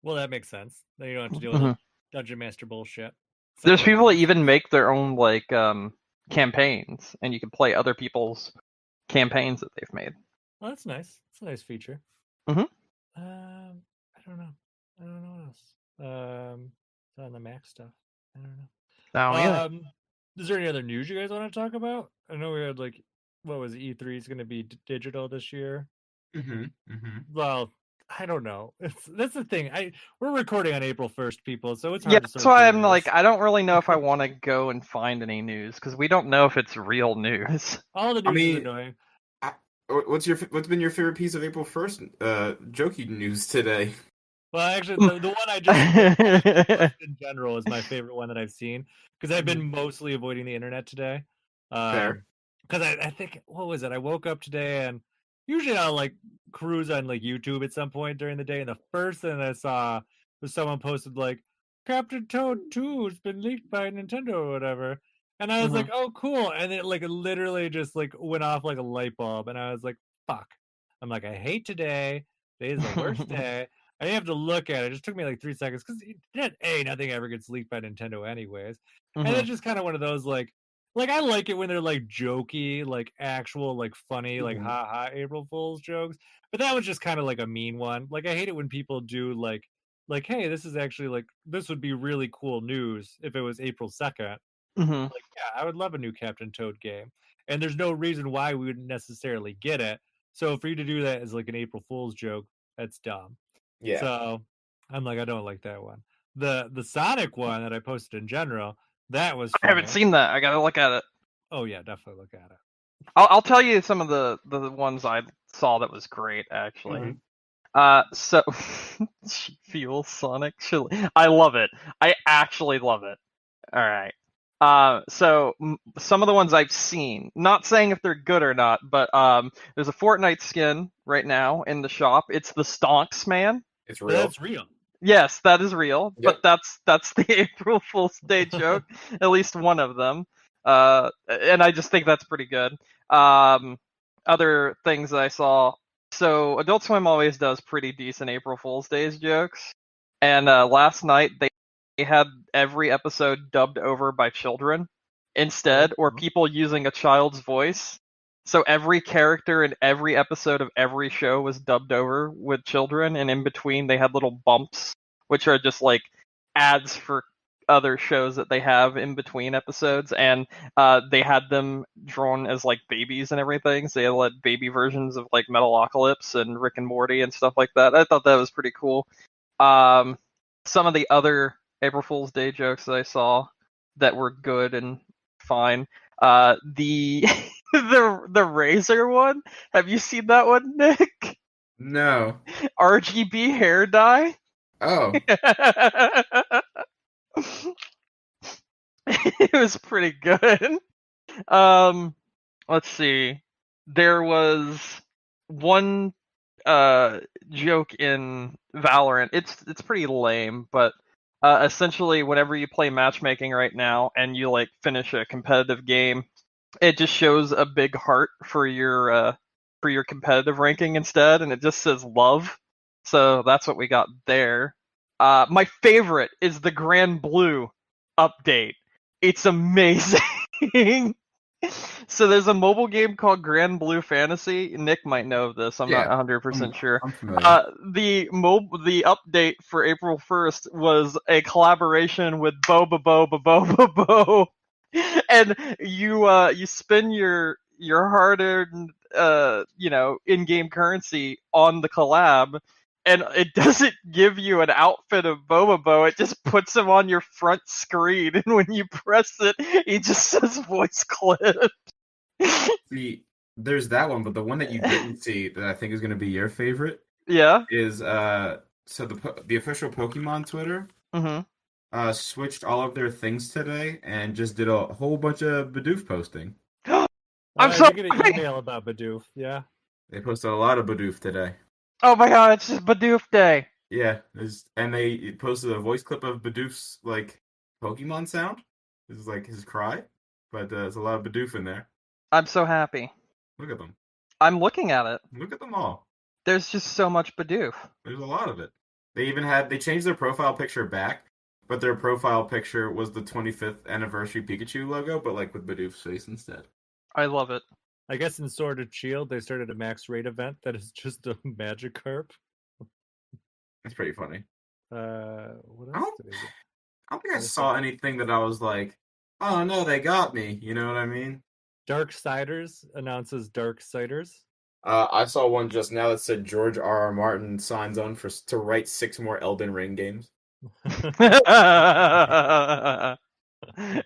Well, that makes sense. Then you don't have to deal with the Dungeon Master bullshit. There's people that even make their own like campaigns, and you can play other people's campaigns that they've made. Well, that's nice. It's a nice feature. Mm-hmm. I don't know. I don't know what else. On the Mac stuff. I don't know. Is there any other news you guys want to talk about? I know we had like, what was it, E3 is going to be digital this year. Well, I don't know. That's the thing. We're recording on April 1st, people, so it's hard to that's why I'm like, I don't really know if I want to go and find any news because we don't know if it's real news. All the news is annoying. What's been your favorite piece of April 1st jokey news today? Well, actually, the one I just in general is my favorite one that I've seen because I've been mostly avoiding the internet today. Fair. Because I think, what was it? I woke up today and usually I'll like cruise on like YouTube at some point during the day, and the first thing I saw was someone posted like Captain Toad 2 has been leaked by Nintendo or whatever. And I was like, oh, cool. And it like literally just like went off like a light bulb. And I was like, fuck. I'm like, I hate today. Today's the worst day. I didn't have to look at it. It just took me like 3 seconds because nothing ever gets leaked by Nintendo anyways. And it's just kind of one of those like I like it when they're like jokey, like actual, like funny, like ha April Fool's jokes. But that was just kind of like a mean one. Like I hate it when people do like, hey, this is actually like, this would be really cool news if it was April 2nd. Like, yeah, I would love a new Captain Toad game. And there's no reason why we wouldn't necessarily get it. So for you to do that as like an April Fool's joke, that's dumb. Yeah. So I'm like, I don't like that one. The Sonic one that I posted in general, that was funny. I haven't seen that. I gotta look at it. Oh yeah, definitely look at it. I'll tell you some of the ones I saw that was great actually. So Fuel Sonic Chili. I love it. I actually love it. All right. So some of the ones I've seen, not saying if they're good or not, but there's a Fortnite skin right now in the shop. It's the Stonks Man. It's real. That's real. Yes, that is real. Yep. But that's the April Fool's Day joke. At least one of them. And I just think that's pretty good. Other things that I saw. So Adult Swim always does pretty decent April Fool's Days jokes. And last night they had every episode dubbed over by children instead, or people using a child's voice. So every character in every episode of every show was dubbed over with children, and in between they had little bumps, which are just like ads for other shows that they have in between episodes, and they had them drawn as like babies and everything. So they had baby versions of like Metalocalypse and Rick and Morty and stuff like that. I thought that was pretty cool. Some of the other April Fool's Day jokes that I saw that were good and fine. The the Razor one. Have you seen that one, Nick? No. RGB hair dye. Oh. It was pretty good. Let's see. There was one joke in Valorant. It's pretty lame, but essentially whenever you play matchmaking right now and you like finish a competitive game, it just shows a big heart for your competitive ranking instead, and it just says love. So that's what we got there. My favorite is the Grand Blue update. It's amazing. So there's a mobile game called Grand Blue Fantasy. Nick might know of this. I'm not 100% sure. I'm familiar. The update for April 1st was a collaboration with Bo, and you spend your hard-earned in-game currency on the collab. And it doesn't give you an outfit of Bobo. It just puts him on your front screen, and when you press it, he just says voice clip. See, there's that one, but the one that you didn't see that I think is going to be your favorite, is so the official Pokemon Twitter switched all of their things today and just did a whole bunch of Bidoof posting. I'm so get an email about Bidoof. Yeah, they posted a lot of Bidoof today. Oh my god, it's just Bidoof Day. Yeah, and they posted a voice clip of Bidoof's like Pokemon sound. This is like his cry, but there's a lot of Bidoof in there. I'm so happy. Look at them. I'm looking at it. Look at them all. There's just so much Bidoof. There's a lot of it. They changed their profile picture back, but their profile picture was the 25th anniversary Pikachu logo, but like with Bidoof's face instead. I love it. I guess in Sword and Shield, they started a max rate event that is just a Magikarp. It's pretty funny. What else did they get? I don't think I saw anything that I was like, oh no, they got me. You know what I mean? Darksiders announces Darksiders. I saw one just now that said George R.R. Martin signs on to write 6 more Elden Ring games. Yeah,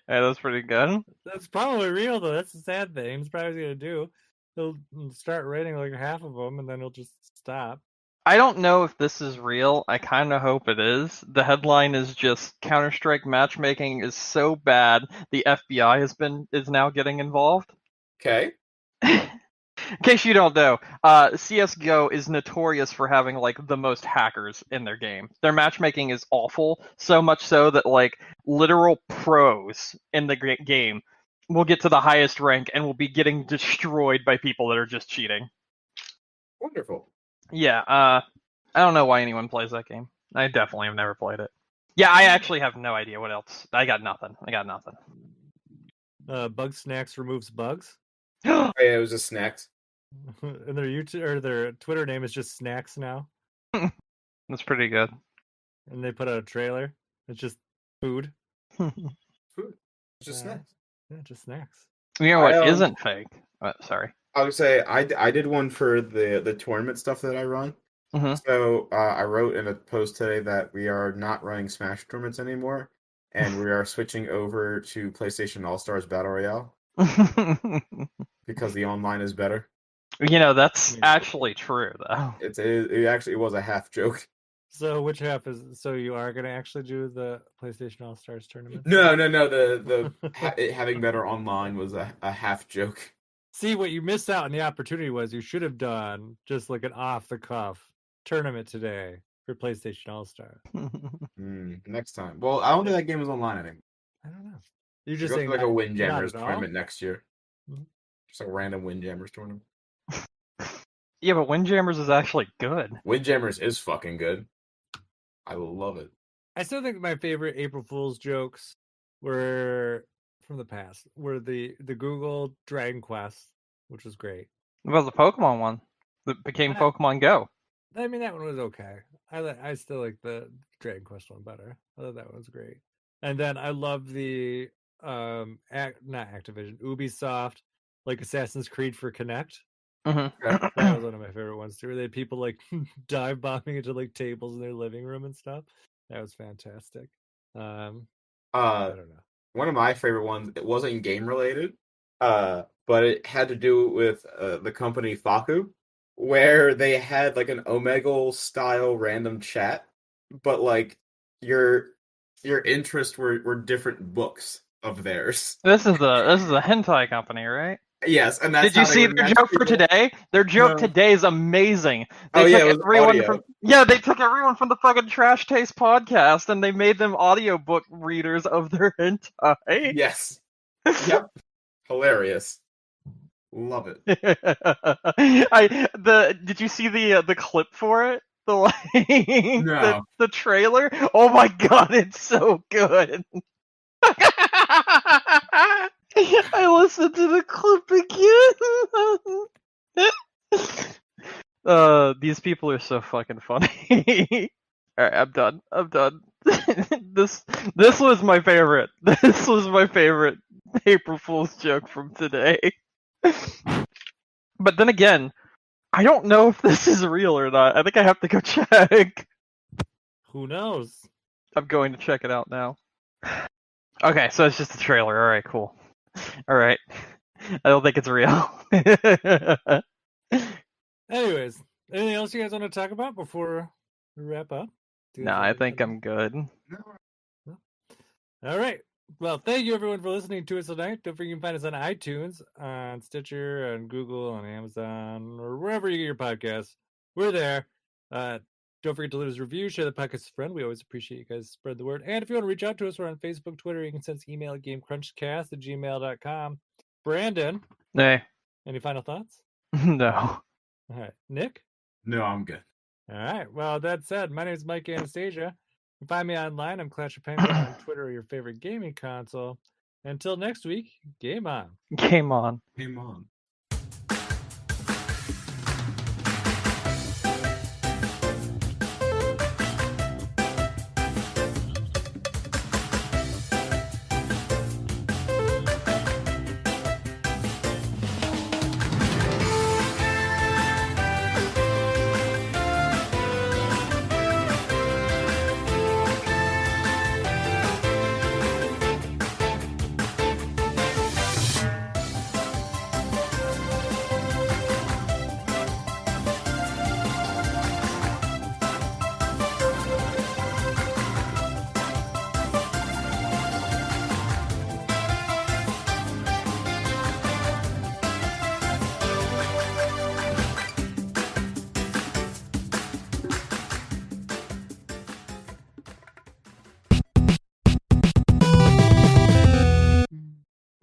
that's pretty good. That's probably real though. That's the sad thing. He's probably gonna do. He'll start writing like half of them, and then he'll just stop. I don't know if this is real. I kind of hope it is. The headline is just Counter-Strike matchmaking is so bad the FBI is now getting involved. Okay. In case you don't know, CS:GO is notorious for having like the most hackers in their game. Their matchmaking is awful, so much so that like literal pros in the game will get to the highest rank and will be getting destroyed by people that are just cheating. Wonderful. Yeah, I don't know why anyone plays that game. I definitely have never played it. Yeah, I actually have no idea what else. I got nothing. Bug Snacks removes bugs. Oh, yeah, it was just snacks. And their YouTube or their Twitter name is just Snacks now. That's pretty good. And they put out a trailer. It's just food. Food. It's just snacks. Yeah, just snacks. You know what isn't fake? Sorry. I would say I did one for the tournament stuff that I run. Mm-hmm. So I wrote in a post today that we are not running Smash tournaments anymore, and we are switching over to PlayStation All-Stars Battle Royale because the online is better. You know, that's actually true, though. It actually was a half joke. So which half is? So you are going to actually do the PlayStation All Stars tournament? No. The having better online was a half joke. See, what you missed out on the opportunity was you should have done just like an off the cuff tournament today for PlayStation All Star. Next time. Well, I don't think that game is online anymore. I don't know. You just saying like a Windjammers tournament all? next year. Mm-hmm. Just a random Windjammers tournament. Yeah, but Windjammers is actually good. Windjammers is fucking good. I love it. I still think my favorite April Fool's jokes were from the past. Were the Google Dragon Quest, which was great. What about the Pokemon one that became Pokemon Go? I mean, that one was okay. I still like the Dragon Quest one better. I thought that one was great. And then I love the not Activision, Ubisoft, like Assassin's Creed for Connect. Mm-hmm. That was one of my favorite ones too. Where they had people like dive bombing into like tables in their living room and stuff. That was fantastic. I don't know. One of my favorite ones. It wasn't game related, but it had to do with the company Faku, where they had like an Omegle style random chat, but like your interests were different books of theirs. This is a hentai company, right? Yes, and that's did you see their joke for today? Their joke today is amazing. They took everyone from the fucking Trash Taste podcast and they made them audiobook readers of their hentai. Yes. Yep. Hilarious. Love it. Did you see the clip for it? No. The trailer? Oh my god, it's so good. I listened to the clip again. These people are so fucking funny. Alright, I'm done. This was my favorite. This was my favorite April Fool's joke from today. But then again, I don't know if this is real or not. I think I have to go check. Who knows? I'm going to check it out now. Okay, so it's just a trailer. Alright, cool. Alright. I don't think it's real. Anyways, anything else you guys want to talk about before we wrap up? No, I think I'm good. All right. Well, thank you everyone for listening to us tonight. Don't forget you can find us on iTunes, on Stitcher, on Google, on Amazon, or wherever you get your podcasts. We're there. Don't forget to leave us a review, share the podcast with a friend. We always appreciate you guys spread the word. And if you want to reach out to us, we're on Facebook, Twitter. You can send us an email at gamecrunchcast@gmail.com. Brandon. Hey. Any final thoughts? No. All right. Nick? No, I'm good. All right. Well, that said, my name is Mike Anastasia. You can find me online. I'm Clash of Penguin on Twitter or your favorite gaming console. Until next week, game on. Game on. Game on.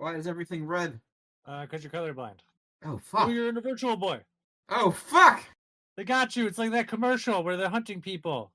Why is everything red? Because you're colorblind. Oh, fuck. Oh, you're in a virtual boy. Oh, fuck! They got you. It's like that commercial where they're hunting people.